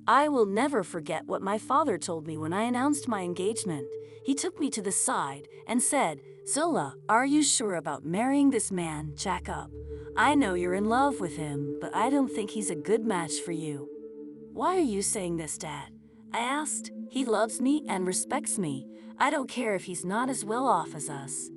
I will never forget what my father told me when I announced my engagement. He took me to the side and said, "Zola, are you sure about marrying this man, Jackob? I know you're in love with him, but I don't think he's a good match for you." "Why are you saying this, Dad?" I asked. "He loves me and respects me. I don't care if he's not as well off as us."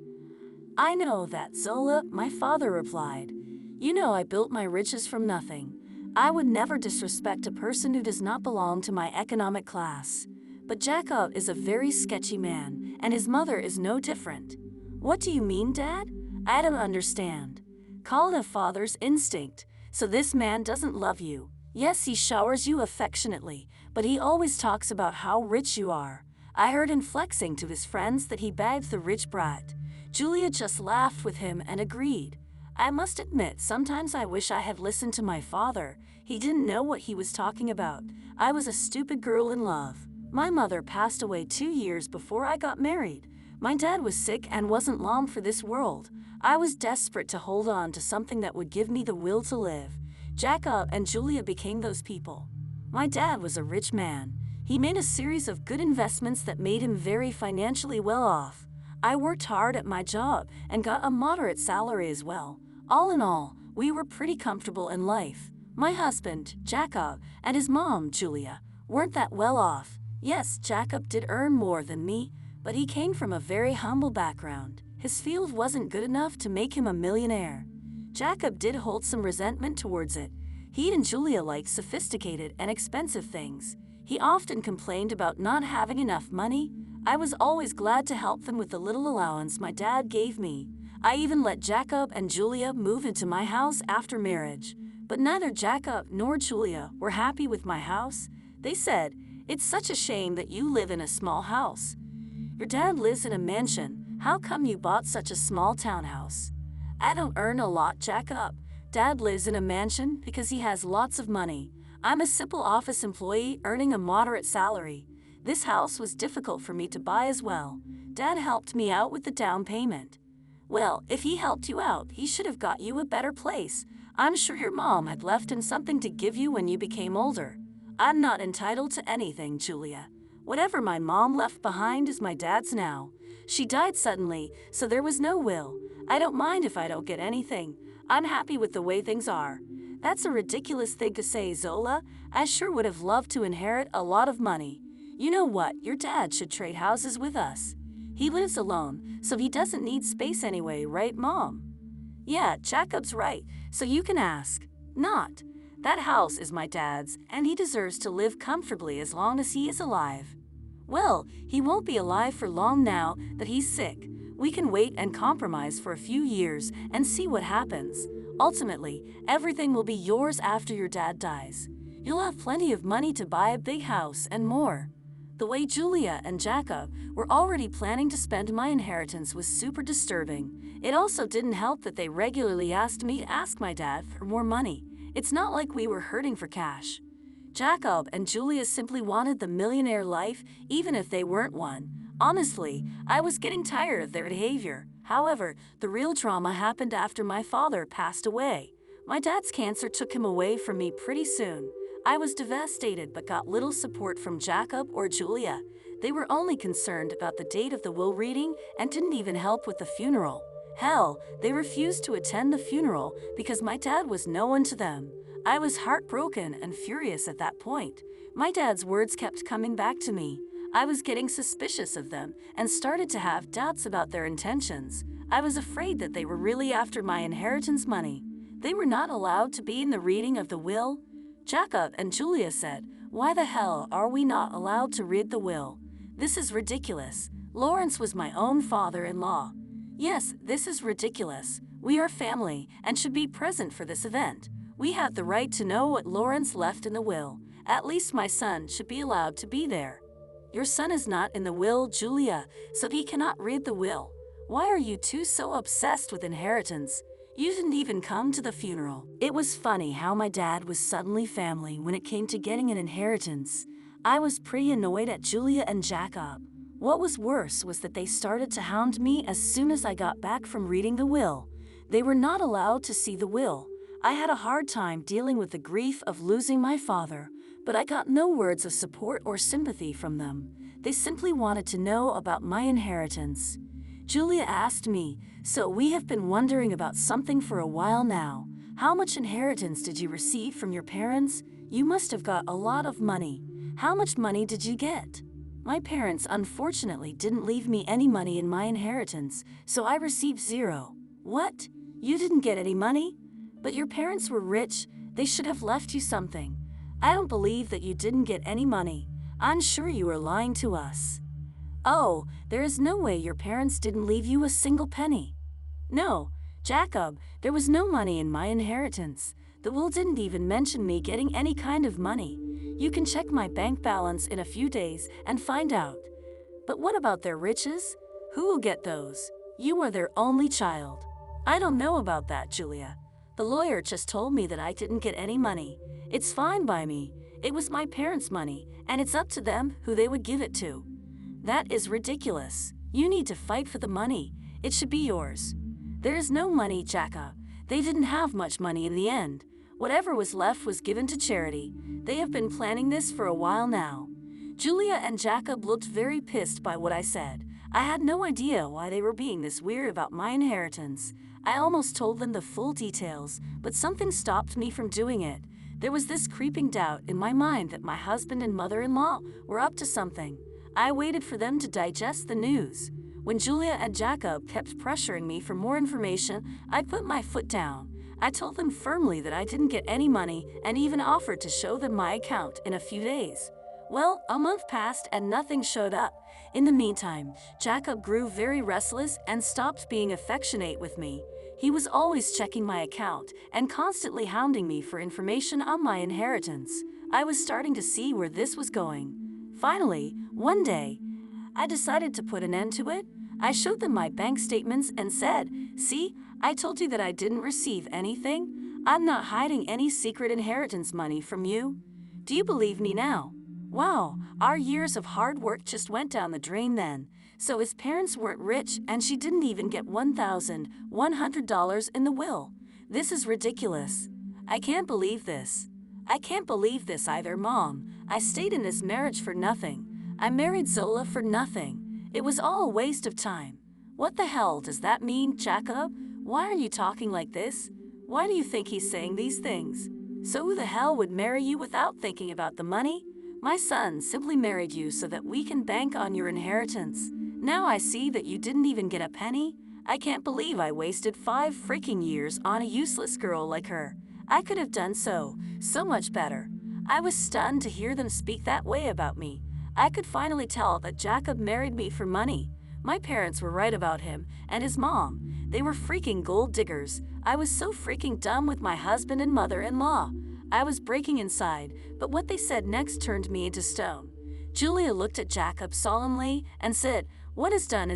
"I know that, Zola," my father replied. "You know I built my riches from nothing. I would never disrespect a person who does not belong to my economic class. But Jackob is a very sketchy man, and his mother is no different." "What do you mean, Dad?" "I don't understand. Call it a father's instinct. So this man doesn't love you. Yes, he showers you affectionately, but he always talks about how rich you are. I heard him flexing to his friends that he bagged the rich brat." Julia just laughed with him and agreed. I must admit, sometimes I wish I had listened to my father. He didn't know what he was talking about. I was a stupid girl in love. My mother passed away 2 years before I got married. My dad was sick and wasn't long for this world. I was desperate to hold on to something that would give me the will to live. Jacka and Julia became those people. My dad was a rich man. He made a series of good investments that made him very financially well off. I worked hard at my job and got a moderate salary as well. All in all, we were pretty comfortable in life. My husband, Jackob, and his mom, Julia, weren't that well off. Yes, Jackob did earn more than me, but he came from a very humble background. His field wasn't good enough to make him a millionaire. Jackob did hold some resentment towards it. He and Julia liked sophisticated and expensive things. He often complained about not having enough money. I was always glad to help them with the little allowance my dad gave me. I even let Jackob and Julia move into my house after marriage. But neither Jackob nor Julia were happy with my house. They said, "It's such a shame that you live in a small house. Your dad lives in a mansion. How come you bought such a small townhouse?" "I don't earn a lot, Jackob. Dad lives in a mansion because he has lots of money. I'm a simple office employee earning a moderate salary. This house was difficult for me to buy as well. Dad helped me out with the down payment." "Well, if he helped you out, he should have got you a better place. I'm sure your mom had left him something to give you when you became older." "I'm not entitled to anything, Julia. Whatever my mom left behind is my dad's now. She died suddenly, so there was no will. I don't mind if I don't get anything. I'm happy with the way things are." "That's a ridiculous thing to say, Zola. I sure would have loved to inherit a lot of money. You know what? Your dad should trade houses with us. He lives alone, so he doesn't need space anyway, right, Mom?" "Yeah, Jacob's right, so you can ask." "Not. That house is my dad's, and he deserves to live comfortably as long as he is alive." "Well, he won't be alive for long now that he's sick. We can wait and compromise for a few years and see what happens. Ultimately, everything will be yours after your dad dies. You'll have plenty of money to buy a big house and more." The way Julia and Jackob were already planning to spend my inheritance was super disturbing. It also didn't help that they regularly asked me to ask my dad for more money. It's not like we were hurting for cash. Jackob and Julia simply wanted the millionaire life, even if they weren't one. Honestly, I was getting tired of their behavior. However, the real drama happened after my father passed away. My dad's cancer took him away from me pretty soon. I was devastated but got little support from Jackob or Julia. They were only concerned about the date of the will reading and didn't even help with the funeral. Hell, they refused to attend the funeral because my dad was no one to them. I was heartbroken and furious at that point. My dad's words kept coming back to me. I was getting suspicious of them and started to have doubts about their intentions. I was afraid that they were really after my inheritance money. They were not allowed to be in the reading of the will. Jackob and Julia said, "Why the hell are we not allowed to read the will? This is ridiculous. Lawrence was my own father-in-law." "Yes, this is ridiculous. We are family and should be present for this event. We have the right to know what Lawrence left in the will. At least my son should be allowed to be there." "Your son is not in the will, Julia, so he cannot read the will. Why are you two so obsessed with inheritance? You didn't even come to the funeral." It was funny how my dad was suddenly family when it came to getting an inheritance. I was pretty annoyed at Julia and Jackob. What was worse was that they started to hound me as soon as I got back from reading the will. They were not allowed to see the will. I had a hard time dealing with the grief of losing my father, but I got no words of support or sympathy from them. They simply wanted to know about my inheritance. Julia asked me, "So we have been wondering about something for a while now. How much inheritance did you receive from your parents? You must have got a lot of money. How much money did you get?" My parents unfortunately didn't leave me any money in my inheritance, so I received zero. What? You didn't get any money? But your parents were rich. They should have left you something. I don't believe that you didn't get any money. I'm sure you are lying to us. Oh, there is no way your parents didn't leave you a single penny. No, Jackob, there was no money in my inheritance. The will didn't even mention me getting any kind of money. You can check my bank balance in a few days and find out. But what about their riches? Who will get those? You are their only child. I don't know about that, Julia. The lawyer just told me that I didn't get any money. It's fine by me. It was my parents' money, and it's up to them who they would give it to. That is ridiculous. You need to fight for the money. It should be yours. There is no money, Jacka. They didn't have much money in the end. Whatever was left was given to charity. They have been planning this for a while now. Julia and Jackob looked very pissed by what I said. I had no idea why they were being this weird about my inheritance. I almost told them the full details, but something stopped me from doing it. There was this creeping doubt in my mind that my husband and mother-in-law were up to something. I waited for them to digest the news. When Julia and Jackob kept pressuring me for more information, I put my foot down. I told them firmly that I didn't get any money and even offered to show them my account in a few days. Well, a month passed and nothing showed up. In the meantime, Jackob grew very restless and stopped being affectionate with me. He was always checking my account and constantly hounding me for information on my inheritance. I was starting to see where this was going. Finally, one day, I decided to put an end to it. I showed them my bank statements and said, "See, I told you that I didn't receive anything. I'm not hiding any secret inheritance money from you. Do you believe me now?" Wow, our years of hard work just went down the drain then. So his parents weren't rich and she didn't even get $1,100 in the will. This is ridiculous. I can't believe this. I can't believe this either, Mom. I stayed in this marriage for nothing. I married Zola for nothing. It was all a waste of time. What the hell does that mean, Jackob? Why are you talking like this? Why do you think he's saying these things? So who the hell would marry you without thinking about the money? My son simply married you so that we can bank on your inheritance. Now I see that you didn't even get a penny. I can't believe I wasted 5 freaking years on a useless girl like her. I could have done so much better. I was stunned to hear them speak that way about me. I could finally tell that Jackob married me for money. My parents were right about him and his mom. They were freaking gold diggers. I was so freaking dumb with my husband and mother-in-law. I was breaking inside, but what they said next turned me into stone. Julia looked at Jackob solemnly and said, "What is done,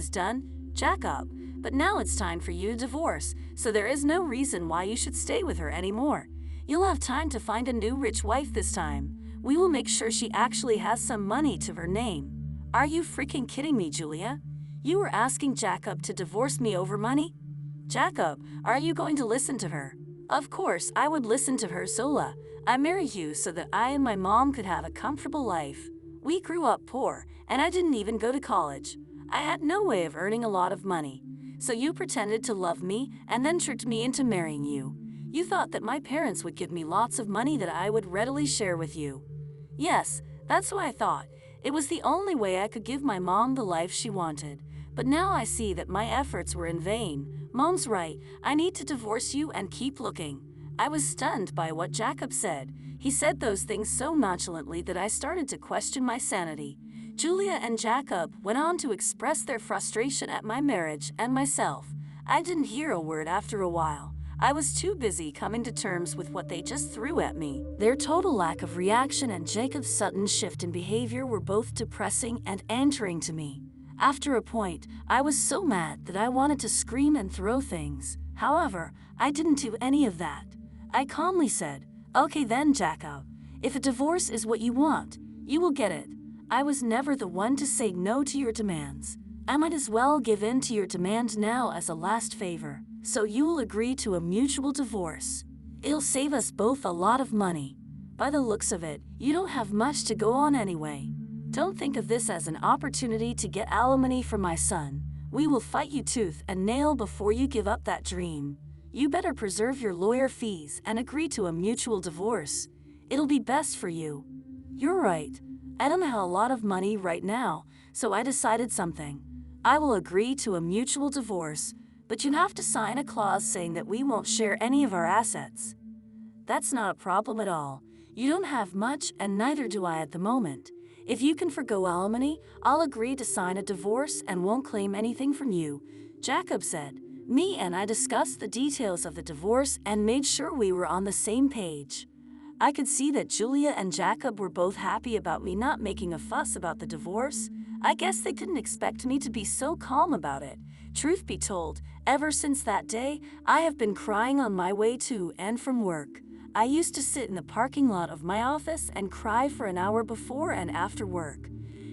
Jackob. But now it's time for you to divorce, so there is no reason why you should stay with her anymore. You'll have time to find a new rich wife this time. We will make sure she actually has some money to her name." Are you freaking kidding me, Julia? You were asking Jackob to divorce me over money? Jackob, are you going to listen to her? Of course, I would listen to her, Zola. I married you so that I and my mom could have a comfortable life. We grew up poor, and I didn't even go to college. I had no way of earning a lot of money. So you pretended to love me and then tricked me into marrying you. You thought that my parents would give me lots of money that I would readily share with you. Yes, that's what I thought. It was the only way I could give my mom the life she wanted. But now I see that my efforts were in vain. Mom's right. I need to divorce you and keep looking. I was stunned by what Jackob said. He said those things so nonchalantly that I started to question my sanity. Julia and Jackob went on to express their frustration at my marriage and myself. I didn't hear a word after a while. I was too busy coming to terms with what they just threw at me. Their total lack of reaction and Jacob's sudden shift in behavior were both depressing and angering to me. After a point, I was so mad that I wanted to scream and throw things. However, I didn't do any of that. I calmly said, "Okay then, Jackob. If a divorce is what you want, you will get it. I was never the one to say no to your demands. I might as well give in to your demand now as a last favor. So you will agree to a mutual divorce. It'll save us both a lot of money." By the looks of it, you don't have much to go on anyway. Don't think of this as an opportunity to get alimony from my son. We will fight you tooth and nail before you give up that dream. You better preserve your lawyer fees and agree to a mutual divorce. It'll be best for you. You're right. I don't have a lot of money right now, so I decided something. I will agree to a mutual divorce, but you have to sign a clause saying that we won't share any of our assets. That's not a problem at all. You don't have much, and neither do I at the moment. If you can forgo alimony, I'll agree to sign a divorce and won't claim anything from you, Jackob said. Me and I discussed the details of the divorce and made sure we were on the same page. I could see that Julia and Jackob were both happy about me not making a fuss about the divorce. I guess they didn't expect me to be so calm about it. Truth be told, ever since that day, I have been crying on my way to and from work. I used to sit in the parking lot of my office and cry for an hour before and after work.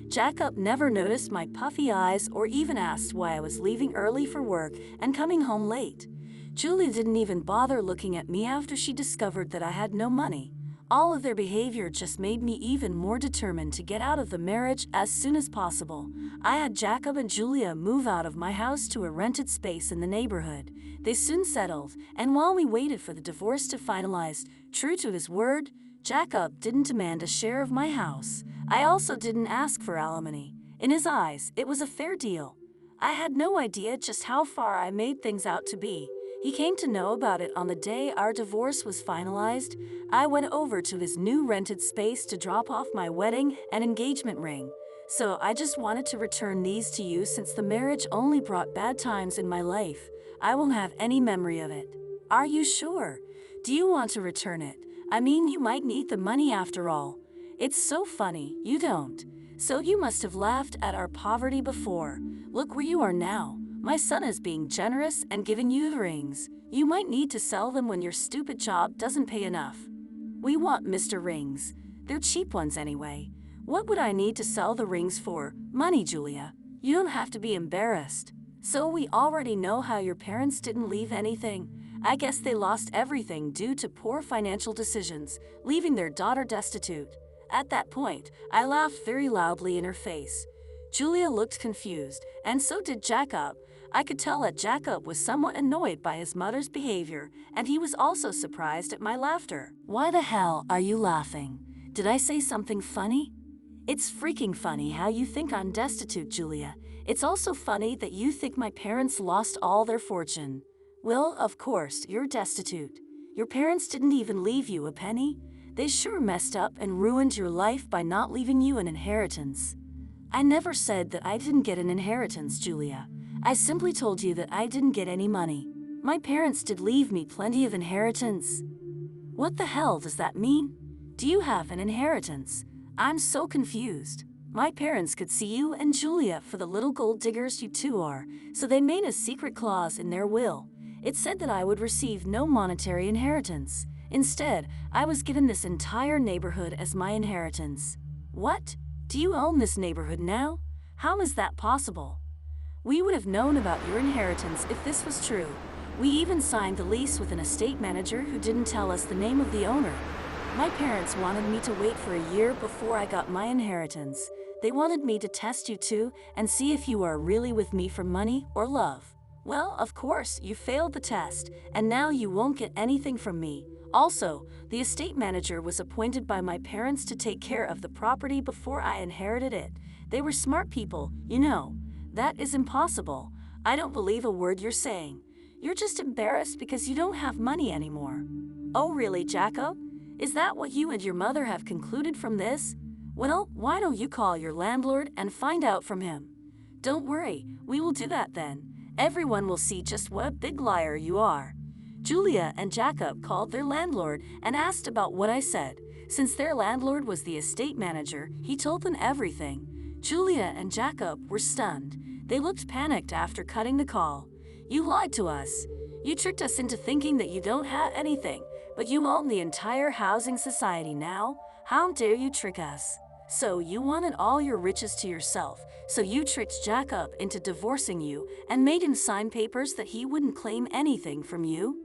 Jackob never noticed my puffy eyes or even asked why I was leaving early for work and coming home late. Julia didn't even bother looking at me after she discovered that I had no money. All of their behavior just made me even more determined to get out of the marriage as soon as possible. I had Jackob and Julia move out of my house to a rented space in the neighborhood. They soon settled, and while we waited for the divorce to finalize, true to his word, Jackob didn't demand a share of my house. I also didn't ask for alimony. In his eyes, it was a fair deal. I had no idea just how far I made things out to be. He came to know about it on the day our divorce was finalized. I went over to his new rented space to drop off my wedding and engagement ring. So I just wanted to return these to you since the marriage only brought bad times in my life. I won't have any memory of it. Are you sure? Do you want to return it? I mean, you might need the money after all. It's so funny, you don't. So you must have laughed at our poverty before. Look where you are now. My son is being generous and giving you the rings. You might need to sell them when your stupid job doesn't pay enough. We want Mr. Rings. They're cheap ones anyway. What would I need to sell the rings for? Money, Julia. You don't have to be embarrassed. So we already know how your parents didn't leave anything. I guess they lost everything due to poor financial decisions, leaving their daughter destitute. At that point, I laughed very loudly in her face. Julia looked confused, and so did Jackob. I could tell that Jackob was somewhat annoyed by his mother's behavior, and he was also surprised at my laughter. Why the hell are you laughing? Did I say something funny? It's freaking funny how you think I'm destitute, Julia. It's also funny that you think my parents lost all their fortune. Well, of course, you're destitute. Your parents didn't even leave you a penny. They sure messed up and ruined your life by not leaving you an inheritance. I never said that I didn't get an inheritance, Julia. I simply told you that I didn't get any money. My parents did leave me plenty of inheritance. What the hell does that mean? Do you have an inheritance? I'm so confused. My parents could see you and Julia for the little gold diggers you two are, so they made a secret clause in their will. It said that I would receive no monetary inheritance. Instead, I was given this entire neighborhood as my inheritance. What? Do you own this neighborhood now? How is that possible? We would have known about your inheritance if this was true. We even signed the lease with an estate manager who didn't tell us the name of the owner. My parents wanted me to wait for a year before I got my inheritance. They wanted me to test you too and see if you are really with me for money or love. Well, of course, you failed the test, and now you won't get anything from me. Also, the estate manager was appointed by my parents to take care of the property before I inherited it. They were smart people, you know. That is impossible. I don't believe a word you're saying. You're just embarrassed because you don't have money anymore. Oh really, Jackob? Is that what you and your mother have concluded from this? Well, why don't you call your landlord and find out from him? Don't worry, we will do that then. Everyone will see just what a big liar you are. Julia and Jackob called their landlord and asked about what I said. Since their landlord was the estate manager, he told them everything. Julia and Jackob were stunned. They looked panicked after cutting the call. You lied to us. You tricked us into thinking that you don't have anything, but you own the entire housing society now. How dare you trick us? So you wanted all your riches to yourself, so you tricked Jackob into divorcing you and made him sign papers that he wouldn't claim anything from you?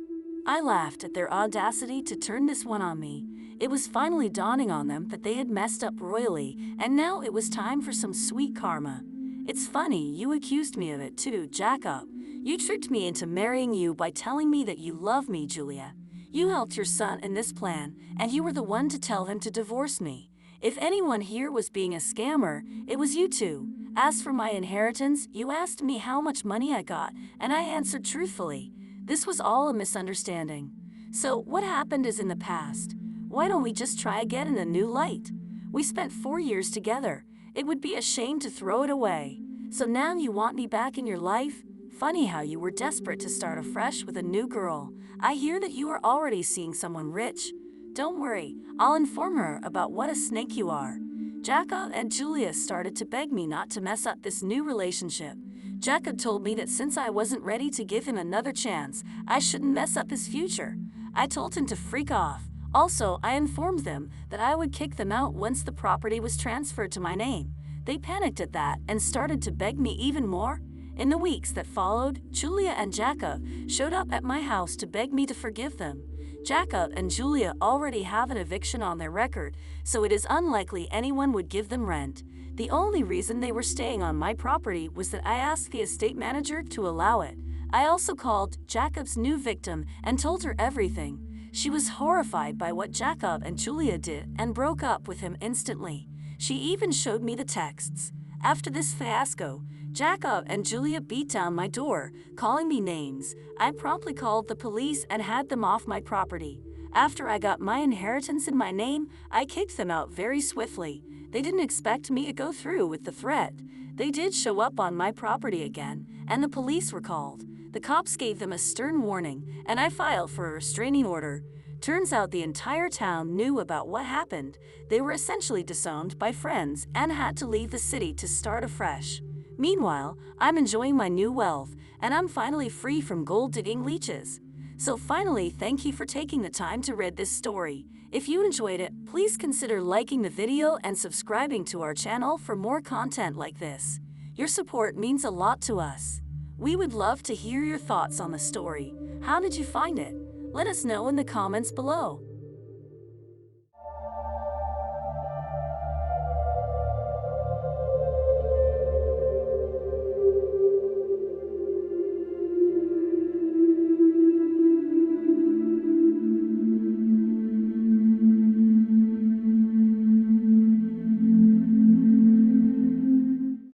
I laughed at their audacity to turn this one on me. It was finally dawning on them that they had messed up royally, and now it was time for some sweet karma. It's funny, you accused me of it too, Jackob. You tricked me into marrying you by telling me that you love me, Julia. You helped your son in this plan, and you were the one to tell him to divorce me. If anyone here was being a scammer, it was you two. As for my inheritance, you asked me how much money I got, and I answered truthfully. This was all a misunderstanding. So what happened is in the past. Why don't we just try again in a new light? We spent 4 years together. It would be a shame to throw it away. So now you want me back in your life? Funny how you were desperate to start afresh with a new girl. I hear that you are already seeing someone rich. Don't worry, I'll inform her about what a snake you are. Jacka and Julia started to beg me not to mess up this new relationship. Jackob told me that since I wasn't ready to give him another chance, I shouldn't mess up his future. I told him to freak off. Also, I informed them that I would kick them out once the property was transferred to my name. They panicked at that and started to beg me even more. In the weeks that followed, Julia and Jackob showed up at my house to beg me to forgive them. Jackob and Julia already have an eviction on their record, so it is unlikely anyone would give them rent. The only reason they were staying on my property was that I asked the estate manager to allow it. I also called Jacob's new victim and told her everything. She was horrified by what Jackob and Julia did and broke up with him instantly. She even showed me the texts. After this fiasco, Jackob and Julia beat down my door, calling me names. I promptly called the police and had them off my property. After I got my inheritance in my name, I kicked them out very swiftly. They didn't expect me to go through with the threat. They did show up on my property again, and the police were called. The cops gave them a stern warning, and I filed for a restraining order. Turns out the entire town knew about what happened. They were essentially disowned by friends and had to leave the city to start afresh. Meanwhile, I'm enjoying my new wealth, and I'm finally free from gold-digging leeches. So finally, thank you for taking the time to read this story. If you enjoyed it, please consider liking the video and subscribing to our channel for more content like this. Your support means a lot to us. We would love to hear your thoughts on the story. How did you find it? Let us know in the comments below.